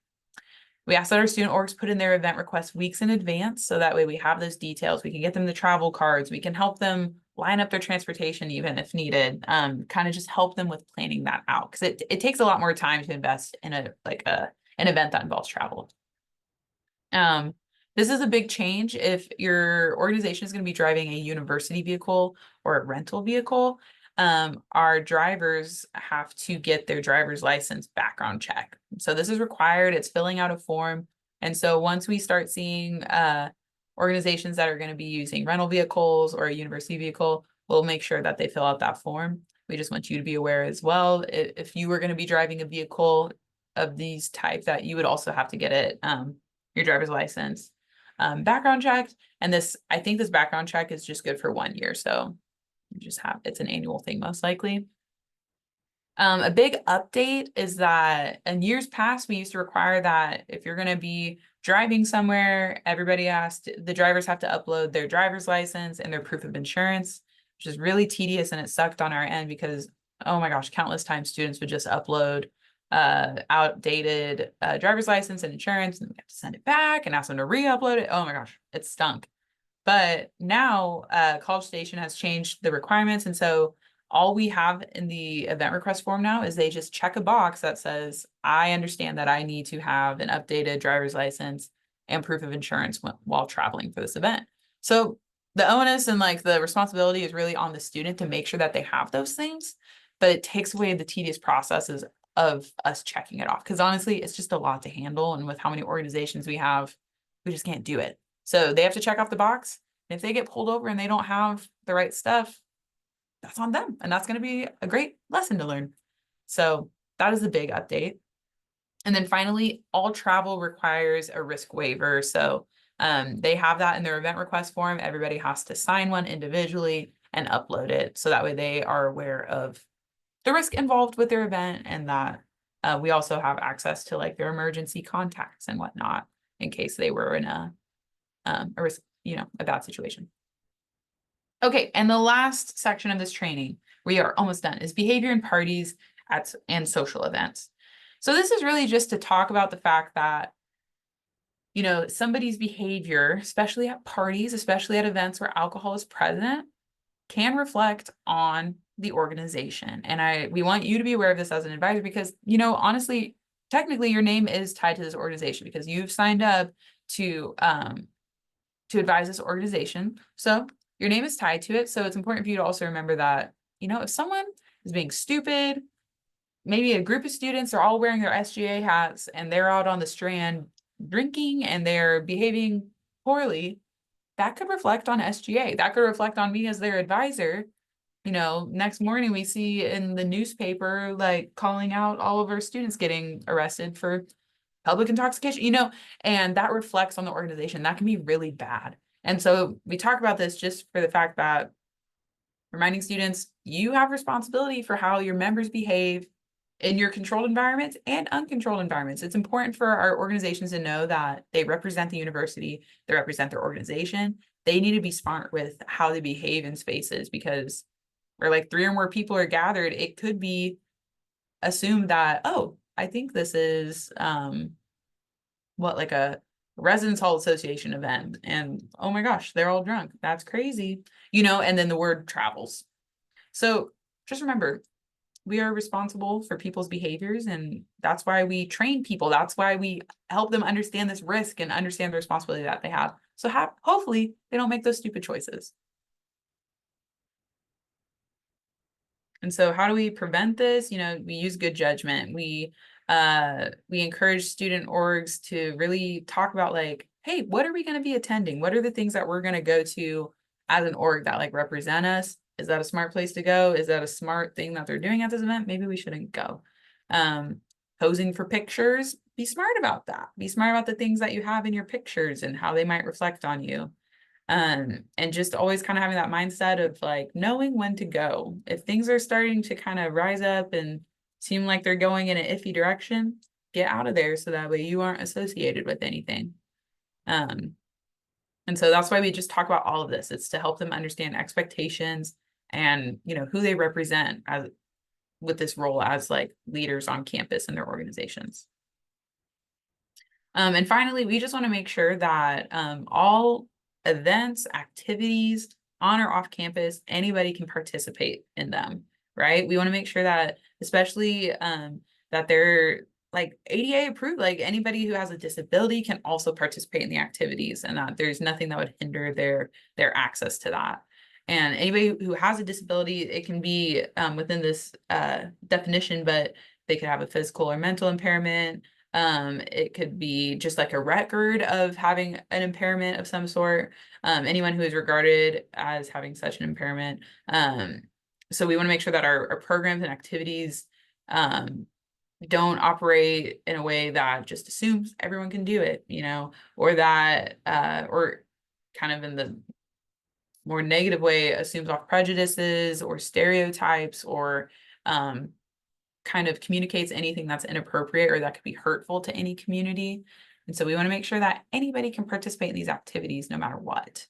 We ask that our student orgs put in their event requests weeks in advance, so that way we have those details. We can get them the travel cards. We can help them line up their transportation even if needed. Kind of just help them with planning that out, because it takes a lot more time to invest in an event that involves travel. This is a big change if your organization is going to be driving a university vehicle or a rental vehicle. Our drivers have to get their driver's license background check. So this is required. It's filling out a form. And so once we start seeing organizations that are going to be using rental vehicles or a university vehicle, we'll make sure that they fill out that form. We just want you to be aware as well. If you were going to be driving a vehicle of these type, that you would also have to get it, your driver's license background checked. And I think this background check is just good for 1 year. So you just it's an annual thing, most likely. A big update is that in years past, we used to require that if you're going to be driving somewhere, the drivers have to upload their driver's license and their proof of insurance, which is really tedious, and it sucked on our end because, oh my gosh, countless times students would just upload outdated driver's license and insurance, and we have to send it back and ask them to re-upload it. Oh my gosh, it stunk. But now College Station has changed the requirements, and so all we have in the event request form now is they just check a box that says, I understand that I need to have an updated driver's license and proof of insurance while traveling for this event. So the onus and like the responsibility is really on the student to make sure that they have those things, but it takes away the tedious processes of us checking it off. Because honestly, it's just a lot to handle. And with how many organizations we have, we just can't do it. So they have to check off the box. And if they get pulled over and they don't have the right stuff, that's on them. And that's going to be a great lesson to learn. So that is a big update. And then finally, all travel requires a risk waiver. So they have that in their event request form. Everybody has to sign one individually and upload it. So that way they are aware of the risk involved with their event, and that we also have access to like their emergency contacts and whatnot in case they were in a risk, a bad situation. Okay, and the last section of this training, we are almost done, is behavior in parties and social events. So this is really just to talk about the fact that, somebody's behavior, especially at parties, especially at events where alcohol is present, can reflect on the organization. And we want you to be aware of this as an advisor because, honestly, technically your name is tied to this organization because you've signed up to advise this organization. So your name is tied to it. So it's important for you to also remember that, if someone is being stupid, maybe a group of students are all wearing their SGA hats and they're out on the Strand drinking and they're behaving poorly, that could reflect on SGA. That could reflect on me as their advisor. Next morning we see in the newspaper, like calling out all of our students getting arrested for public intoxication, and that reflects on the organization. That can be really bad. And so we talk about this just for the fact that reminding students, you have responsibility for how your members behave in your controlled environments and uncontrolled environments. It's important for our organizations to know that they represent the university, they represent their organization. They need to be smart with how they behave in spaces because where like 3 or more people are gathered, it could be assumed that, oh, I think this is like a residence hall association event. And oh my gosh, they're all drunk. That's crazy. And then the word travels. So just remember, we are responsible for people's behaviors, and that's why we train people. That's why we help them understand this risk and understand the responsibility that they have. So hopefully they don't make those stupid choices. And so how do we prevent this? We use good judgment. We encourage student orgs to really talk about like, hey, what are we going to be attending? What are the things that we're going to go to as an org that like represent us? Is that a smart place to go? Is that a smart thing that they're doing at this event? Maybe we shouldn't go. Posing for pictures, be smart about that. Be smart about the things that you have in your pictures and how they might reflect on you. And just always kind of having that mindset of like knowing when to go. If things are starting to kind of rise up and seem like they're going in an iffy direction, get out of there so that way you aren't associated with anything. And so that's why we just talk about all of this. It's to help them understand expectations and who they represent as with this role as like leaders on campus and their organizations. And finally, we just want to make sure that all events, activities on or off campus, anybody can participate in them, right? We want to make sure that, especially that they're like ADA approved, like anybody who has a disability can also participate in the activities and that there's nothing that would hinder their access to that. And anybody who has a disability, it can be within this definition, but they could have a physical or mental impairment. It could be just like a record of having an impairment of some sort. Anyone who is regarded as having such an impairment. So we want to make sure that our programs and activities don't operate in a way that just assumes everyone can do it, or that, or kind of in the more negative way assumes off prejudices or stereotypes or kind of communicates anything that's inappropriate or that could be hurtful to any community. And so we want to make sure that anybody can participate in these activities no matter what.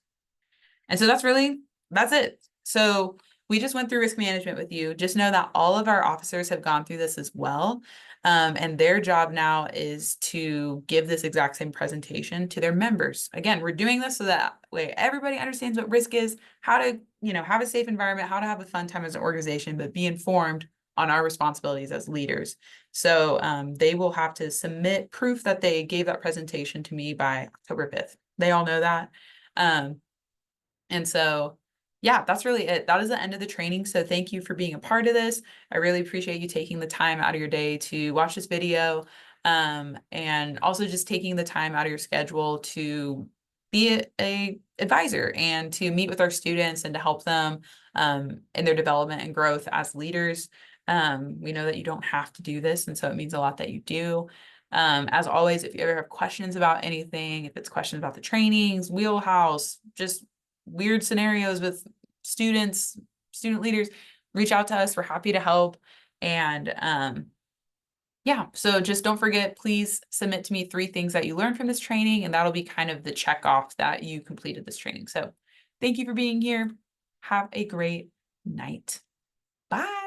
And so that's it. So we just went through risk management with you. Just know that all of our officers have gone through this as well. And their job now is to give this exact same presentation to their members. Again, we're doing this so that way everybody understands what risk is, how to, have a safe environment, how to have a fun time as an organization, but be informed on our responsibilities as leaders. So they will have to submit proof that they gave that presentation to me by October 5th. They all know that. And so, yeah, that's really it. That is the end of the training. So thank you for being a part of this. I really appreciate you taking the time out of your day to watch this video. And also just taking the time out of your schedule to be a advisor and to meet with our students and to help them in their development and growth as leaders. We know that you don't have to do this, and so it means a lot that you do. As always, if you ever have questions about anything, if it's questions about the trainings, wheelhouse, just weird scenarios with students, student leaders, reach out to us. We're happy to help. And Yeah, so just don't forget, please submit to me 3 things that you learned from this training, and that'll be kind of the check off that you completed this training. So thank you for being here. Have a great night. Bye.